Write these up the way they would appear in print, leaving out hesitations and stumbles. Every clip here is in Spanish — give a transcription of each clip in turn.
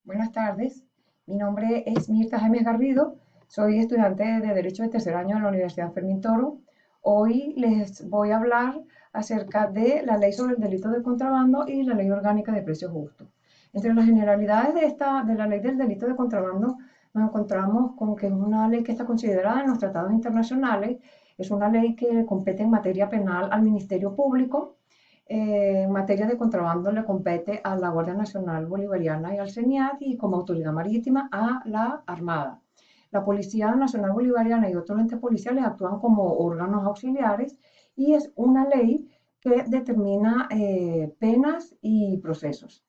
Buenas tardes, mi nombre es Mirta Jaime Garrido, soy estudiante de Derecho de tercer año en la Universidad Fermín Toro. Hoy les voy a hablar acerca de la ley sobre el delito de contrabando y la ley orgánica de precios justos. Entre las generalidades de la ley del delito de contrabando nos encontramos con que es una ley que está considerada en los tratados internacionales, es una ley que compete en materia penal al Ministerio Público. En materia de contrabando le compete a la Guardia Nacional Bolivariana y al CENIAT y como autoridad marítima a la Armada. La Policía Nacional Bolivariana y otros entes policiales actúan como órganos auxiliares y es una ley que determina penas y procesos.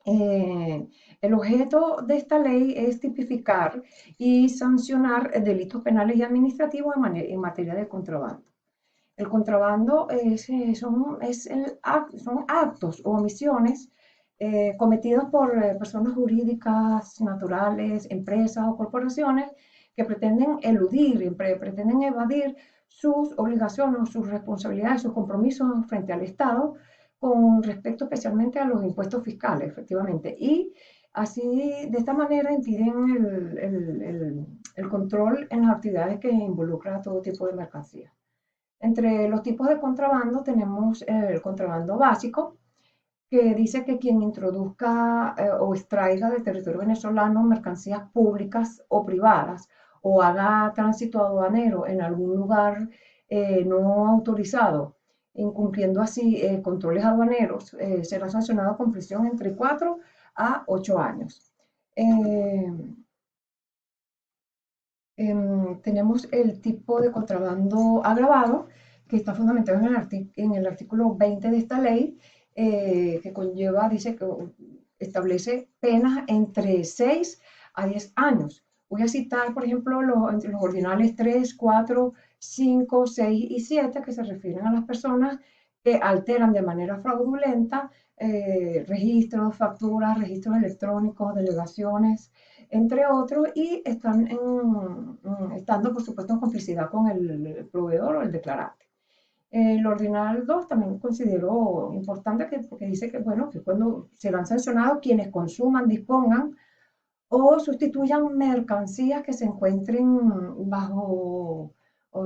El objeto de esta ley es tipificar y sancionar delitos penales y administrativos en materia de contrabando. El contrabando son actos o omisiones cometidos por personas jurídicas, naturales, empresas o corporaciones que pretenden eludir, pretenden evadir sus obligaciones, sus responsabilidades, sus compromisos frente al Estado con respecto especialmente a los impuestos fiscales, efectivamente. Y así, de esta manera, impiden el control en las actividades que involucran todo tipo de mercancías. Entre los tipos de contrabando tenemos el contrabando básico, que dice que quien introduzca o extraiga del territorio venezolano mercancías públicas o privadas o haga tránsito aduanero en algún lugar no autorizado, incumpliendo así controles aduaneros, será sancionado con prisión entre 4 a 8 años. Eh, Tenemos el tipo de contrabando agravado, que está fundamentado en el artículo 20 de esta ley, que conlleva, dice que establece penas entre 6 a 10 años. Voy a citar, por ejemplo, los ordinales 3, 4, 5, 6 y 7, que se refieren a las personas que alteran de manera fraudulenta registros, facturas, registros electrónicos, delegaciones, entre otros, y estando, por supuesto, en complicidad con el proveedor o el declarante. El ordinal 2 también considero importante porque dice que, bueno, que cuando serán sancionados quienes consuman, dispongan o sustituyan mercancías que se encuentren o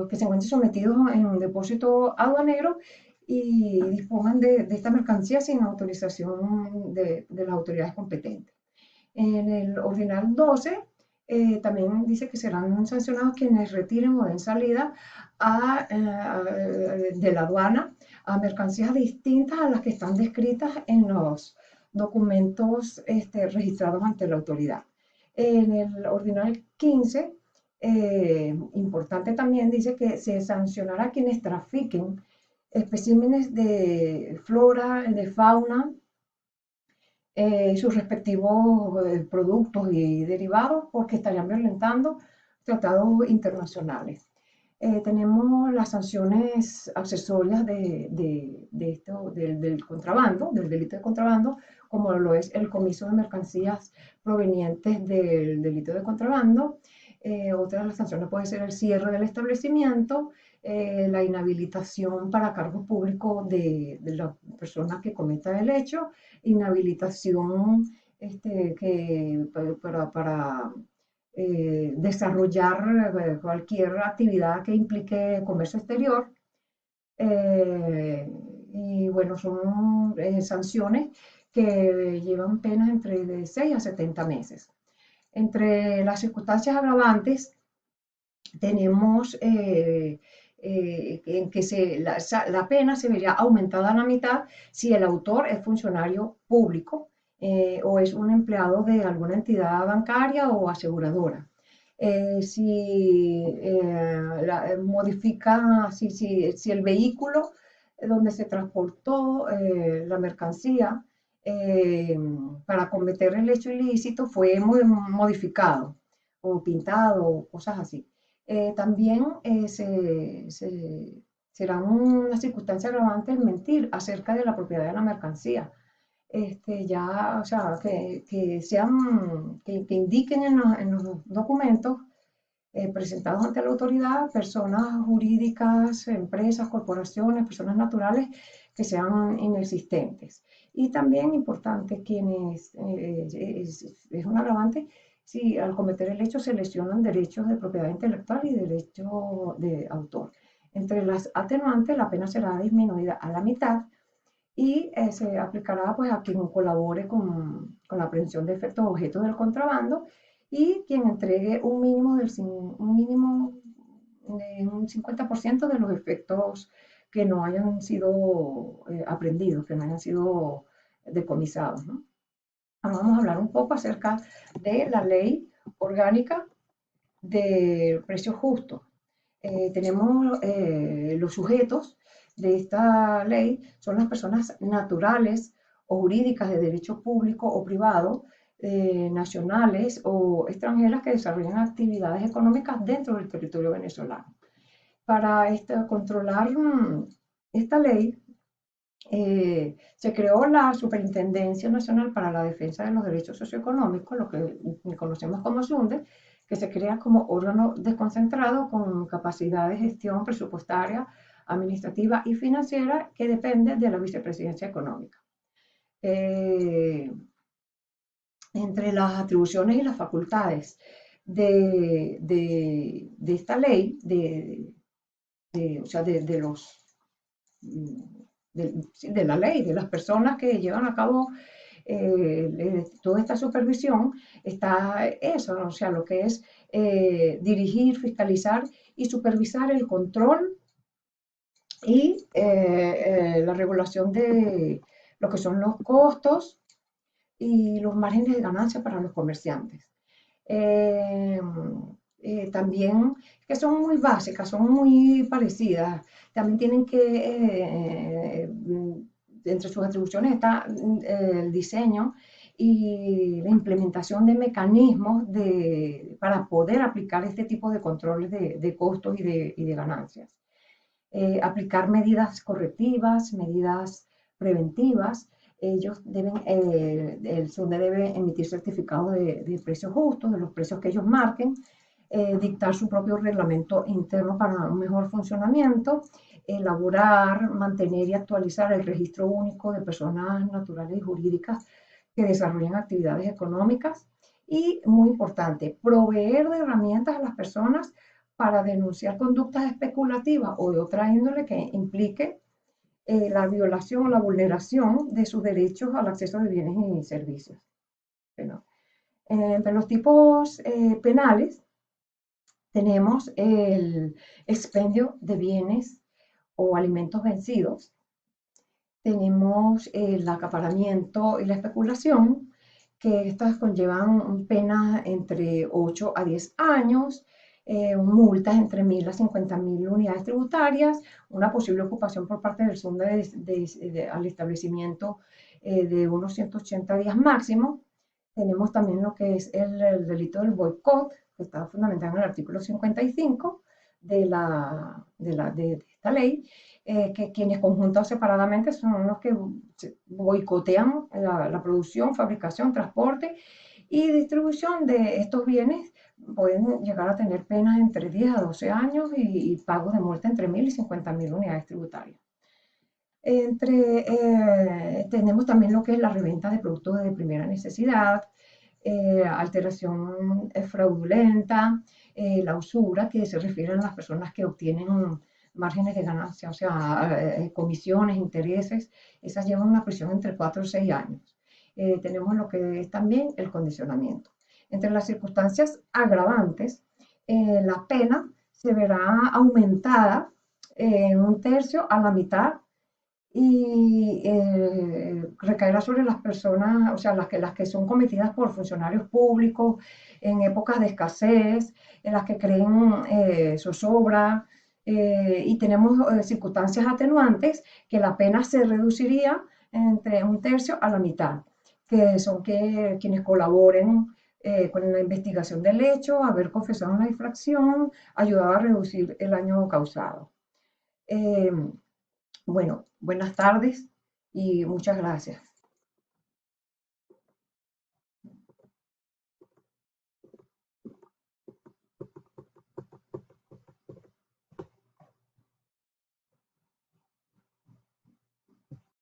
que se encuentren sometidos en un depósito aduanero y dispongan de esta mercancía sin autorización de las autoridades competentes. En el ordinal 12 también dice que serán sancionados quienes retiren o den salida de la aduana a mercancías distintas a las que están descritas en los documentos registrados ante la autoridad. En el ordinal 15, importante también, dice que se sancionará a quienes trafiquen especímenes de flora, de fauna, sus respectivos productos y derivados porque estarían violentando tratados internacionales. Tenemos las sanciones accesorias del contrabando, del delito de contrabando, como lo es el comiso de mercancías provenientes del delito de contrabando. Otra de las sanciones puede ser el cierre del establecimiento, la inhabilitación para cargos públicos de la persona que cometa el hecho, inhabilitación para desarrollar cualquier actividad que implique comercio exterior. Y bueno, son sanciones que llevan penas entre de 6 a 70 meses. Entre las circunstancias agravantes tenemos en que la pena se vería aumentada a la mitad si el autor es funcionario público o es un empleado de alguna entidad bancaria o aseguradora. Si el vehículo donde se transportó la mercancía para cometer el hecho ilícito fue muy modificado o pintado, cosas así. También será una circunstancia agravante el mentir acerca de la propiedad de la mercancía. O sea, que indiquen en los documentos presentados ante la autoridad personas jurídicas, empresas, corporaciones, personas naturales que sean inexistentes. Y también importante, quienes, es un agravante si al cometer el hecho se lesionan derechos de propiedad intelectual y derechos de autor. Entre las atenuantes, la pena será disminuida a la mitad y se aplicará pues, a quien colabore con la aprehensión de efectos objetos del contrabando y quien entregue un mínimo de un 50% de los efectos que no hayan sido aprendidos, que no hayan sido decomisados, ¿no? Ahora vamos a hablar un poco acerca de la ley orgánica de precios justos. Tenemos los sujetos de esta ley, son las personas naturales o jurídicas de derecho público o privado, nacionales o extranjeras que desarrollan actividades económicas dentro del territorio venezolano. Para controlar esta ley, se creó la Superintendencia Nacional para la Defensa de los Derechos Socioeconómicos, lo que conocemos como SUNDE, que se crea como órgano desconcentrado con capacidad de gestión presupuestaria, administrativa y financiera que depende de la Vicepresidencia Económica. Entre las atribuciones y las facultades de esta ley, o sea, de la ley, de las personas que llevan a cabo toda esta supervisión, está eso, o sea, lo que es dirigir, fiscalizar y supervisar el control y la regulación de lo que son los costos y los márgenes de ganancia para los comerciantes. También, que son muy básicas, son muy parecidas, también tienen que, entre sus atribuciones está el diseño y la implementación de mecanismos para poder aplicar este tipo de controles de costos y de ganancias. Aplicar medidas correctivas, medidas preventivas. Ellos deben, el SUNDE debe emitir certificados de precios justos, de los precios que ellos marquen, dictar su propio reglamento interno para un mejor funcionamiento, elaborar, mantener y actualizar el registro único de personas naturales y jurídicas que desarrollan actividades económicas y, muy importante, proveer de herramientas a las personas para denunciar conductas especulativas o de otra índole que implique la violación o la vulneración de sus derechos al acceso de bienes y servicios. Bueno, entre los tipos penales tenemos el expendio de bienes o alimentos vencidos, tenemos el acaparamiento y la especulación, que estas conllevan penas entre 8 a 10 años, multas entre 1.000 a 50.000 unidades tributarias, una posible ocupación por parte del SUNDE al establecimiento de unos 180 días máximo. Tenemos también lo que es el delito del boicot, que está fundamentado en el artículo 55 de esta ley, que quienes conjuntos o separadamente son los que boicotean la producción, fabricación, transporte y distribución de estos bienes. Pueden llegar a tener penas entre 10 a 12 años y pagos de multa entre 1.000 y 50.000 unidades tributarias. Tenemos también lo que es la reventa de productos de primera necesidad, alteración fraudulenta, la usura, que se refiere a las personas que obtienen márgenes de ganancia, o sea, comisiones, intereses, esas llevan una prisión entre 4 o 6 años. Tenemos lo que es también el condicionamiento. Entre las circunstancias agravantes, la pena se verá aumentada en un tercio a la mitad y recaerá sobre las personas, o sea, las que son cometidas por funcionarios públicos en épocas de escasez, en las que creen zozobra, y tenemos circunstancias atenuantes que la pena se reduciría entre un tercio a la mitad, que son quienes colaboren con la investigación del hecho, haber confesado una infracción, ayudado a reducir el daño causado. Bueno, buenas tardes y muchas gracias.